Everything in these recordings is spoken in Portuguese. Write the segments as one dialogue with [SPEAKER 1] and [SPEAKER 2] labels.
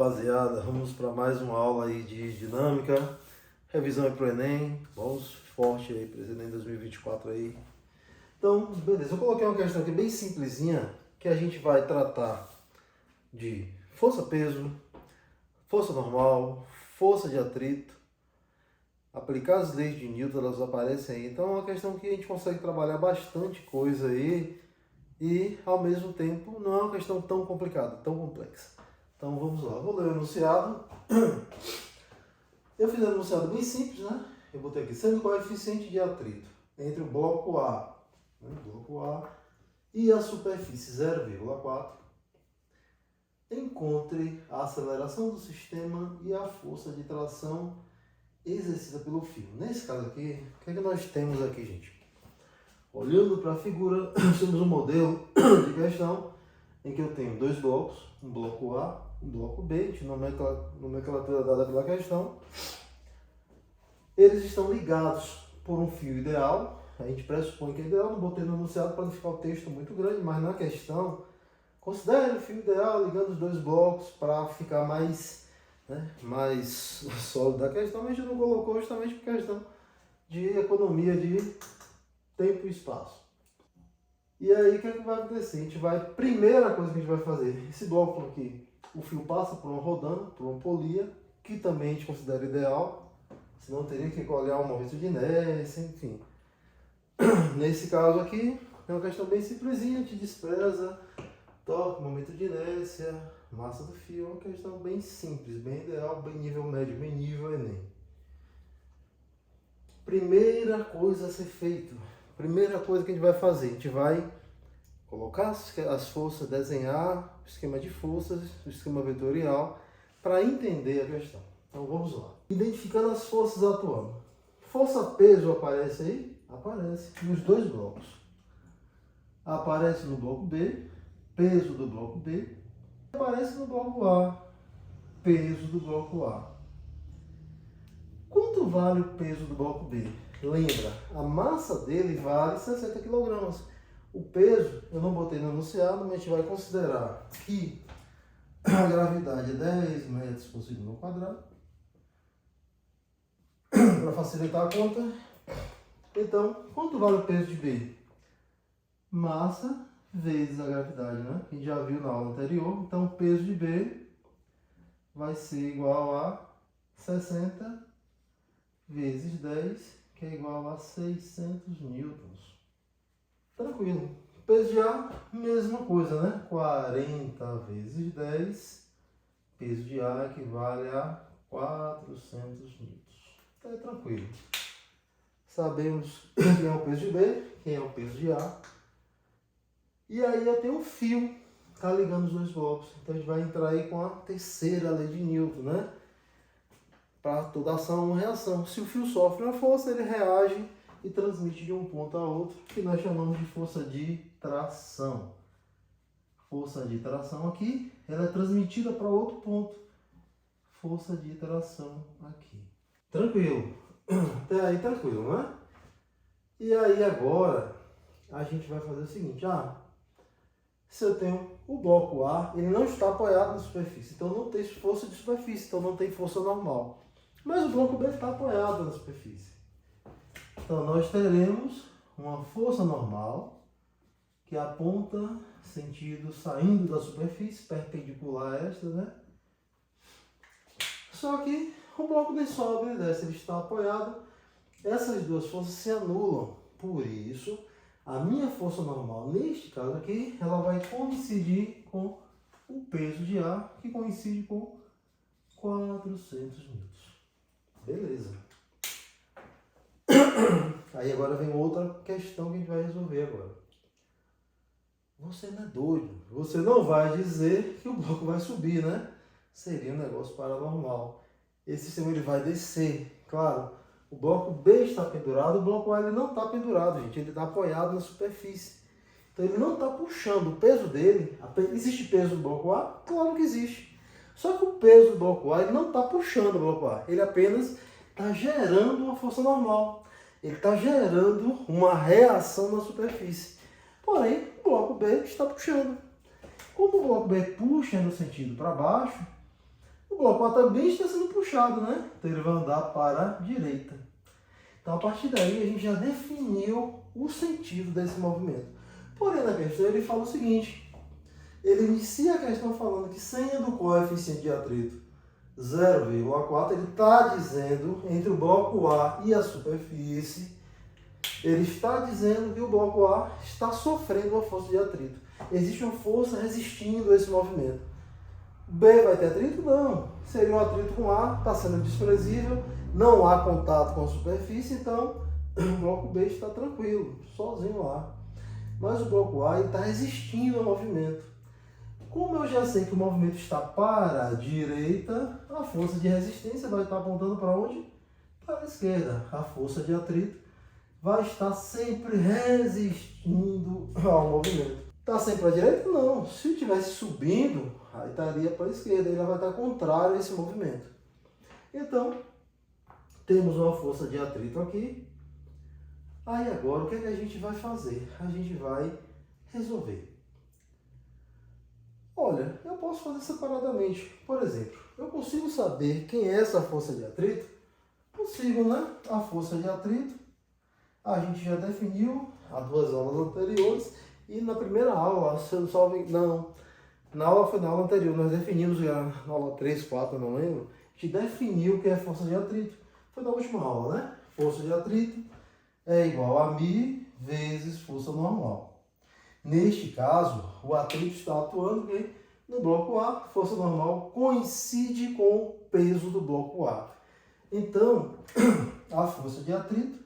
[SPEAKER 1] rapaziada, vamos para mais uma aula aí de dinâmica, revisão aí pro Enem, vamos forte aí para o Enem 2024 aí. Então, beleza, eu coloquei uma questão aqui bem simplesinha, que a gente vai tratar de força-peso, força normal, força de atrito, aplicar as leis de Newton, elas aparecem aí, então é uma questão que a gente consegue trabalhar bastante coisa aí e ao mesmo tempo não é uma questão tão complicada, tão complexa. Então vamos lá, vou ler o enunciado. Eu fiz um enunciado bem simples, né? Eu botei aqui, sendo o coeficiente de atrito entre o bloco A, e a superfície 0,4, encontre a aceleração do sistema e a força de tração exercida pelo fio. Nesse caso aqui, o que é que nós temos aqui, gente? Olhando para a figura, temos um modelo de questão em que eu tenho dois blocos, um bloco A, um bloco B, de nomenclatura dada pela questão. Eles estão ligados por um fio ideal, a gente pressupõe que é ideal, não botei no enunciado para não ficar o texto muito grande, mas na questão, considere o fio ideal ligando os dois blocos para ficar mais, mais sólido a questão, mas a gente não colocou justamente por questão de economia de tempo e espaço. E aí o que é que vai acontecer? Primeira coisa que a gente vai fazer, esse bloco aqui, o fio passa por uma rodana, por uma polia, que também a gente considera ideal, senão teria que olhar um momento de inércia, enfim. Nesse caso aqui, é uma questão bem simplesinha, a gente despreza torque, momento de inércia, massa do fio, é uma questão bem simples, bem ideal, bem nível médio, bem nível Enem. Primeira coisa a ser feita, primeira coisa que a gente vai fazer, a gente vai colocar as forças, desenhar o esquema de forças, o esquema vetorial, para entender a questão. Então vamos lá. Identificando as forças atuando. Força-peso aparece aí? Aparece nos dois blocos. Aparece no bloco B, peso do bloco B. Aparece no bloco A, peso do bloco A. Quanto vale o peso do bloco B? Lembra, a massa dele vale 60 kg. O peso, eu não botei no enunciado, mas a gente vai considerar que a gravidade é 10 metros por segundo ao quadrado. Para facilitar a conta. Então, quanto vale o peso de B? Massa vezes a gravidade, né? A gente já viu na aula anterior. Então, o peso de B vai ser igual a 60 vezes 10, que é igual a 600 newtons. Tranquilo. Peso de A, mesma coisa, né? 40 vezes 10, peso de A equivale a 400 newtons. Então é tranquilo. Sabemos quem é o peso de B, quem é o peso de A. E aí eu tenho um fio que está ligando os dois blocos. Então a gente vai entrar aí com a terceira lei de Newton, né? Para toda ação, uma reação. Se o fio sofre uma força, ele reage e transmite de um ponto a outro, que nós chamamos de força de tração. Força de tração aqui, ela é transmitida para outro ponto. Força de tração aqui. Tranquilo. Até aí tranquilo, né? E aí agora a gente vai fazer o seguinte, se eu tenho o bloco A, ele não está apoiado na superfície, então não tem força de superfície, então não tem força normal. Mas o bloco B está apoiado na superfície. Então nós teremos uma força normal que aponta sentido saindo da superfície, perpendicular a esta, né? Só que o bloco nem sobe nem desce, ele está apoiado. Essas duas forças se anulam. Por isso, a minha força normal, neste caso aqui, ela vai coincidir com o peso de A, que coincide com 400 newtons. Beleza. Aí agora vem outra questão que a gente vai resolver agora. Você não é doido. Você não vai dizer que o bloco vai subir, né? Seria um negócio paranormal. Esse sistema ele vai descer. Claro, o bloco B está pendurado, o bloco A ele não está pendurado, gente. Ele está apoiado na superfície. Então ele não está puxando o peso dele. Existe peso do bloco A? Claro que existe. Só que o peso do bloco A ele não está puxando o bloco A. Ele apenas está gerando uma força normal. Ele está gerando uma reação na superfície. Porém, o bloco B está puxando. Como o bloco B puxa no sentido para baixo, bloco A também está sendo puxado, né? Então ele vai andar para a direita. Então a partir daí a gente já definiu o sentido desse movimento. Porém na questão ele fala o seguinte, ele inicia a questão falando que sendo o coeficiente de atrito 0,4, ele está dizendo entre o bloco A e a superfície, ele está dizendo que o bloco A está sofrendo uma força de atrito. Existe uma força resistindo a esse movimento. B vai ter atrito? Não. Seria um atrito com A, está sendo desprezível, não há contato com a superfície, então o bloco B está tranquilo, sozinho lá. Mas o bloco A está resistindo ao movimento. Como eu já sei que o movimento está para a direita, a força de resistência vai estar apontando para onde? Para a esquerda. A força de atrito vai estar sempre resistindo ao movimento. Está sempre para a direita? Não. Se estivesse subindo, aí estaria para a esquerda. Ele vai estar contrário a esse movimento. Então, temos uma força de atrito aqui. Aí agora, o que é que a gente vai fazer? A gente vai resolver. Olha, eu posso fazer separadamente. Por exemplo, eu consigo saber quem é essa força de atrito? Consigo, né? A força de atrito, a gente já definiu há 2 aulas anteriores. E na primeira aula, se eu não salvo, não, na aula anterior, nós definimos, na aula 3, 4, eu não lembro, a gente definiu o que é força de atrito. Foi na última aula, né? Força de atrito é igual a μ vezes força normal. Neste caso, o atrito está atuando que no bloco A, força normal coincide com o peso do bloco A. Então, a força de atrito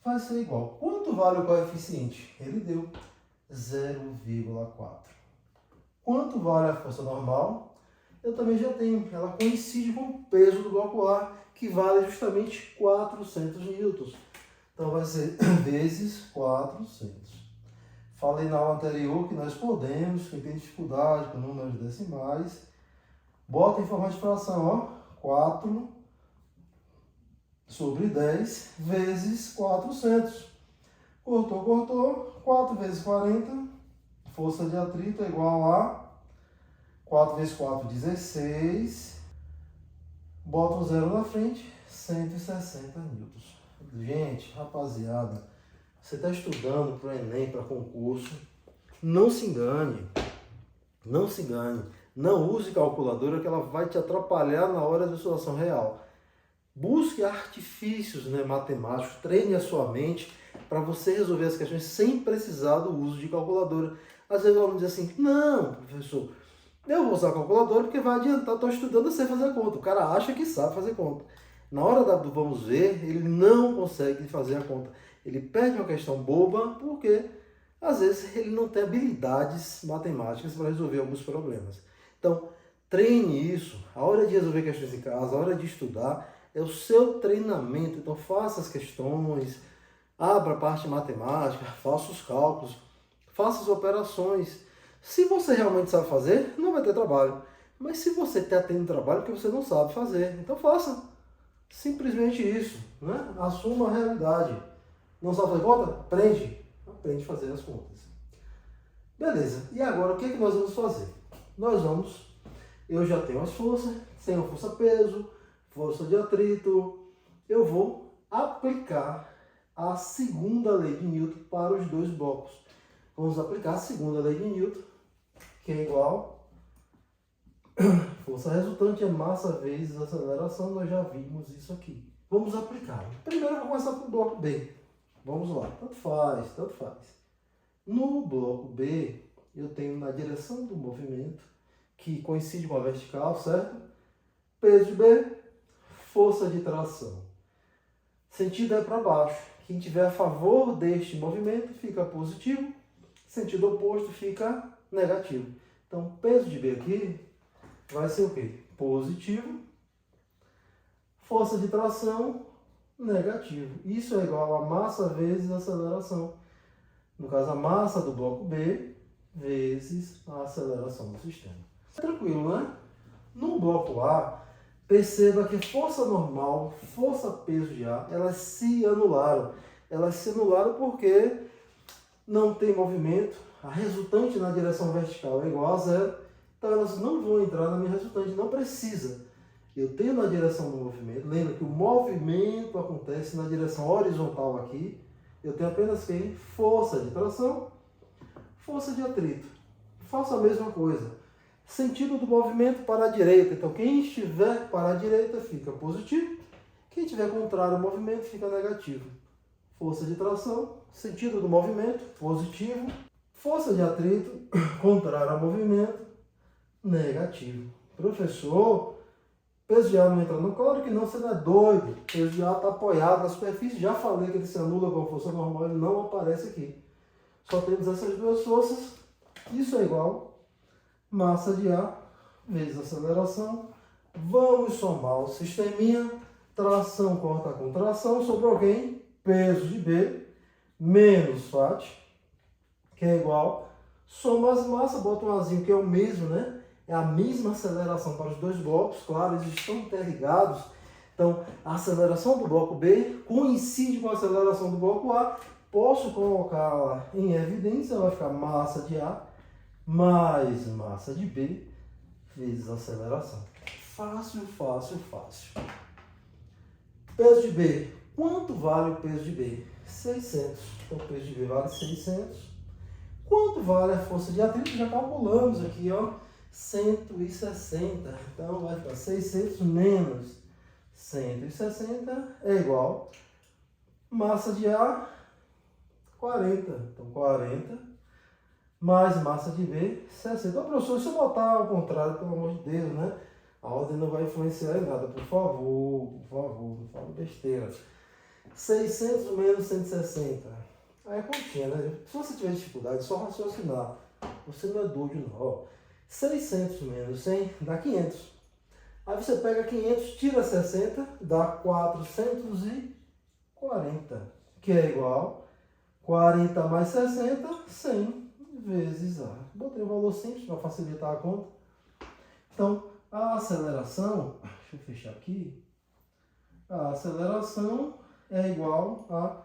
[SPEAKER 1] vai ser igual. Quanto vale o coeficiente? Ele deu 0,4. Quanto vale a força normal? Eu também já tenho. Ela coincide com o peso do bloco A, que vale justamente 400 newtons. Então vai ser vezes 400. Falei na aula anterior que nós podemos, quem tem dificuldade com números decimais, bota em forma de fração, ó, 4 sobre 10 vezes 400. Cortou, cortou, 4 vezes 40, força de atrito é igual a 4 vezes 4, 16, bota um zero na frente, 160 newtons. Gente, rapaziada, você está estudando para o Enem, para concurso, não se engane, não se engane, não use calculadora que ela vai te atrapalhar na hora da situação real. Busque artifícios, né, matemáticos, treine a sua mente para você resolver as questões sem precisar do uso de calculadora. Às vezes o aluno diz assim, não, professor, eu vou usar a calculadora porque vai adiantar, estou estudando, eu sei fazer conta. O cara acha que sabe fazer conta. Na hora do vamos ver, ele não consegue fazer a conta. Ele perde uma questão boba porque, às vezes, ele não tem habilidades matemáticas para resolver alguns problemas. Então, treine isso. A hora de resolver questões em casa, a hora de estudar, é o seu treinamento. Então, faça as questões, abra a parte matemática, faça os cálculos, faça as operações. Se você realmente sabe fazer, não vai ter trabalho. Mas se você está tendo trabalho, é porque você não sabe fazer. Então, faça. Simplesmente isso, né? Assuma a realidade. Não sabe fazer conta? Aprende. Aprende a fazer as contas. Beleza. E agora o que nós vamos fazer? Eu já tenho as forças, tenho a força peso, força de atrito. Eu vou aplicar a segunda lei de Newton para os dois blocos. Vamos aplicar a segunda lei de Newton, que é igual força resultante é massa vezes aceleração. Nós já vimos isso aqui. Vamos aplicar. Primeiro eu vou começar com o bloco B. Vamos lá. Tanto faz, tanto faz. No bloco B, eu tenho na direção do movimento, que coincide com a vertical, certo? Peso de B, força de tração. Sentido é para baixo. Quem tiver a favor deste movimento fica positivo. Sentido oposto fica negativo. Então, peso de B aqui vai ser o quê? Positivo. Força de tração, negativo. Isso é igual a massa vezes aceleração. No caso, a massa do bloco B vezes a aceleração do sistema. Tranquilo, né? No bloco A, perceba que força normal, força peso de A, elas se anularam. Elas se anularam porque não tem movimento. A resultante na direção vertical é igual a zero. Então elas não vão entrar na minha resultante, não precisa. Eu tenho na direção do movimento, lembra que o movimento acontece na direção horizontal aqui, eu tenho apenas que força de tração, força de atrito. Faço a mesma coisa. Sentido do movimento para a direita. Então, quem estiver para a direita fica positivo. Quem estiver contrário ao movimento fica negativo. Força de tração, sentido do movimento, positivo. Força de atrito, contrário ao movimento, negativo. Professor, peso de ar não entra não? Claro que não, você não é doido. Peso de ar está apoiado na superfície. Já falei que ele se anula com a força normal, ele não aparece aqui. Só temos essas duas forças. Isso é igual massa de ar vezes aceleração. Vamos somar o sisteminha. Tração corta a contração. Sobrou quem? Peso de B menos FAT, que é igual. Soma as massas, bota um azinho que é o mesmo, né? É a mesma aceleração para os dois blocos. Claro, eles estão interligados. Então, a aceleração do bloco B coincide com a aceleração do bloco A. Posso colocá-la em evidência. Vai ficar massa de A mais massa de B vezes aceleração. Fácil, fácil, fácil. Peso de B. Quanto vale o peso de B? 600. Então, o peso de B vale 600. Quanto vale a força de atrito? Já calculamos aqui, ó. 160. Então, vai ficar 600 menos 160 é igual massa de ar 40. Então, 40 mais massa de B, 60. Então, professor, se eu botar ao contrário, pelo amor de Deus, né? A ordem não vai influenciar em nada. Por favor, não fala besteira. 600 menos 160. Aí é continha, né? Se você tiver dificuldade, é só raciocinar. Você não é doido, não. Ó, 600 menos 100 dá 500. Aí você pega 500, tira 60, dá 440. Que é igual 40 mais 60, 100. Vezes A. Botei o valor simples para facilitar a conta. Então, a aceleração, deixa eu fechar aqui, a aceleração é igual a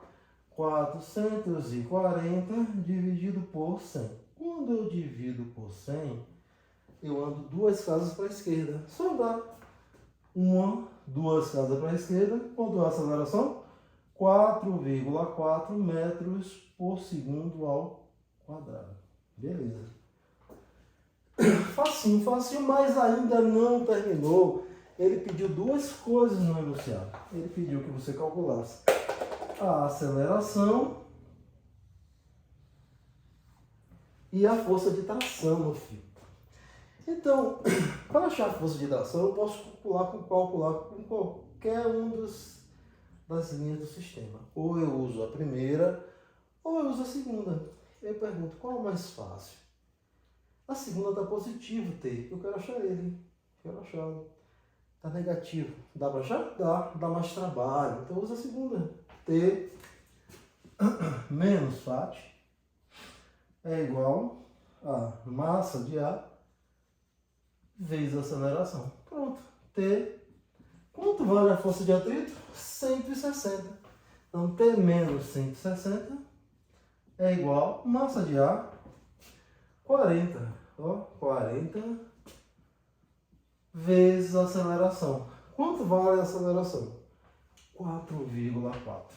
[SPEAKER 1] 440 dividido por 100. Quando eu divido por 100, eu ando duas casas para a esquerda. Só dá duas casas para a esquerda. Quanto é a aceleração? 4,4 metros por segundo ao quadrado. Beleza. Facinho, facinho, mas ainda não terminou. Ele pediu duas coisas no enunciado. Ele pediu que você calculasse a aceleração e a força de tração, meu filho. Então, para achar a força de tração, eu posso calcular com qualquer das linhas do sistema. Ou eu uso a primeira, ou eu uso a segunda. Eu pergunto, qual é o mais fácil? A segunda está positivo, T. Eu quero achar ele. Quero achá-lo. Está negativo. Dá para achar? Dá. Dá mais trabalho. Então usa a segunda. T menos FAT é igual a massa de ar vezes a aceleração. Pronto. T. Quanto vale a força de atrito? 160. Então T menos 160 é igual massa de ar 40. Ó, 40 vezes a aceleração. Quanto vale a aceleração? 4,4.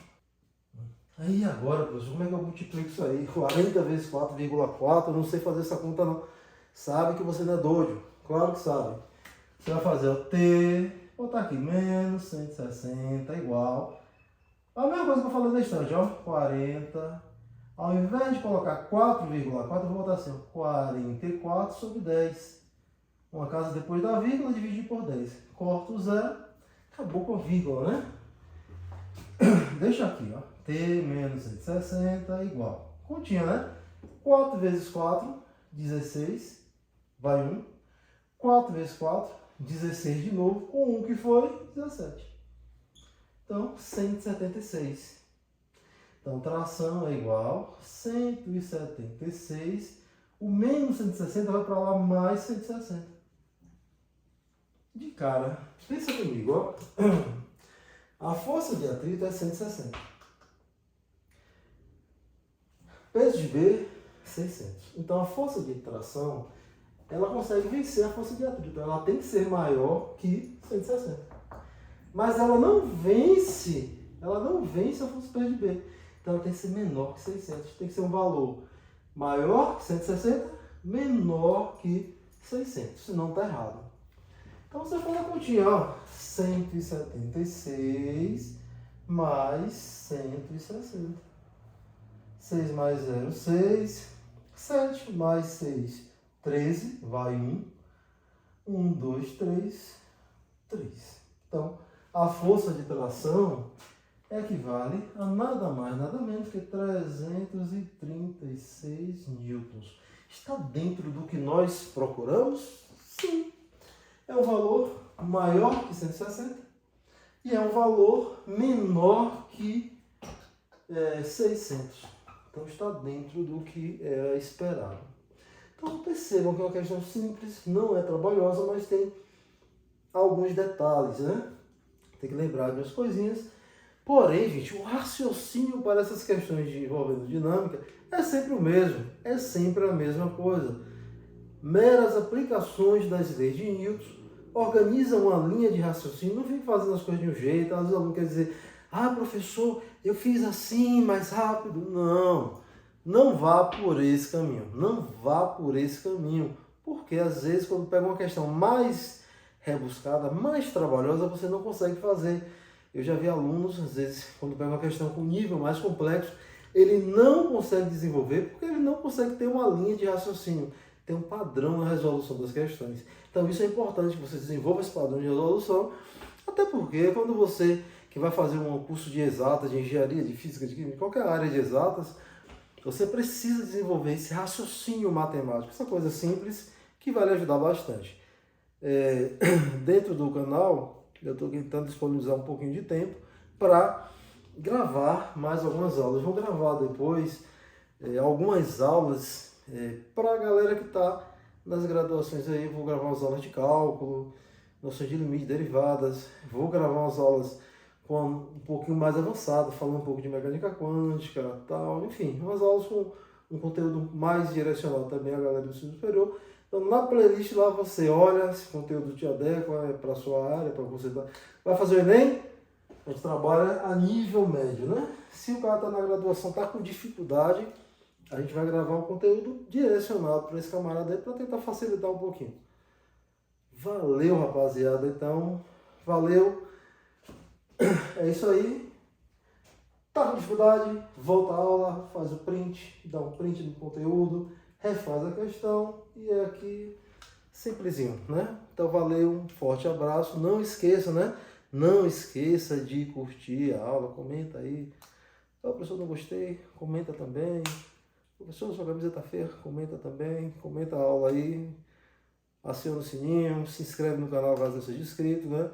[SPEAKER 1] Aí agora, professor, como é que eu multiplico isso aí? 40 vezes 4,4, eu não sei fazer essa conta não. Sabe que você não é doido. Claro que sabe. Você vai fazer o T, botar aqui menos 160 igual. A mesma coisa que eu falei na instante, ó. 40. Ao invés de colocar 4,4, eu vou botar assim, ó, 44 sobre 10. Uma casa depois da vírgula, dividir por 10. Corto o zero, acabou com a vírgula, né? Deixa aqui, ó. T menos 160 igual. Continha, né? 4 vezes 4, 16. Vai 1. 4 vezes 4, 16 de novo. Com 1 que foi, 17. Então, 176. Então, tração é igual a 176. O menos 160 vai para lá mais 160. De cara, pensa comigo, ó. A força de atrito é 160. Peso de B, 600. Então, a força de tração ela consegue vencer a força de atrito. Então ela tem que ser maior que 160. Mas ela não vence a força perto de B. Então ela tem que ser menor que 600. Tem que ser um valor maior que 160, menor que 600. Senão está errado. Então você faz a continha, ó. 176 mais 160. 6 mais 0, 6. 7 mais 6, 13. Vai 1. 1, 2, 3. 3. Então, a força de tração equivale a nada mais, nada menos que 336 newtons. Está dentro do que nós procuramos? Sim. É um valor maior que 160 e é um valor menor que 600. Então está dentro do que era esperado. Então percebam que é uma questão simples, não é trabalhosa, mas tem alguns detalhes, né? Tem que lembrar de umas coisinhas. Porém, gente, o raciocínio para essas questões envolvendo dinâmica é sempre o mesmo, é sempre a mesma coisa. Meras aplicações das leis de Newton, organiza uma linha de raciocínio, não fica fazendo as coisas de um jeito. Às vezes o aluno quer dizer, professor, eu fiz assim, mais rápido. Não vá por esse caminho, não vá por esse caminho, porque às vezes quando pega uma questão mais rebuscada, mais trabalhosa, você não consegue fazer. Eu já vi alunos, às vezes, quando pega uma questão com nível mais complexo, ele não consegue desenvolver porque ele não consegue ter uma linha de raciocínio, ter um padrão na resolução das questões. Então isso é importante que você desenvolva esse padrão de resolução, até porque quando você que vai fazer um curso de exatas, de engenharia, de física, de química, qualquer área de exatas, você precisa desenvolver esse raciocínio matemático, essa coisa simples que vai lhe ajudar bastante. Dentro do canal, eu estou tentando disponibilizar um pouquinho de tempo para gravar mais algumas aulas. Vou gravar depois algumas aulas para a galera que está nas graduações aí. Vou gravar umas aulas de cálculo, noções de limite, derivadas. Vou gravar umas aulas com um pouquinho mais avançado, falando um pouco de mecânica quântica, tal, enfim, umas aulas com um conteúdo mais direcionado também à galera do ensino superior. Então, na playlist lá você olha se o conteúdo te adequa para a sua área, para você vai fazer o Enem, a gente trabalha a nível médio, né? Se o cara está na graduação, está com dificuldade, a gente vai gravar um conteúdo direcionado para esse camarada aí, para tentar facilitar um pouquinho. Valeu, rapaziada, então, valeu. É isso aí. Tá com dificuldade? Volta à aula, faz o print, dá um print do conteúdo, refaz a questão e é aqui simplesinho, né? Então valeu, um forte abraço. Não esqueça, né? Não esqueça de curtir a aula, comenta aí. Professor, não gostei, comenta também. Professor, sua camisa tá feia, comenta também. Comenta a aula aí. Aciona o sininho, se inscreve no canal caso não seja inscrito, né?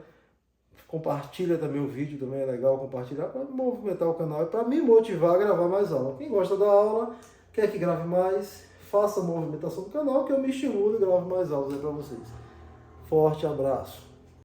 [SPEAKER 1] Compartilha também o vídeo, também é legal compartilhar para movimentar o canal e para me motivar a gravar mais aula. Quem gosta da aula, quer que grave mais, faça a movimentação do canal que eu me estimulo e gravo mais aulas aí para vocês. Forte abraço!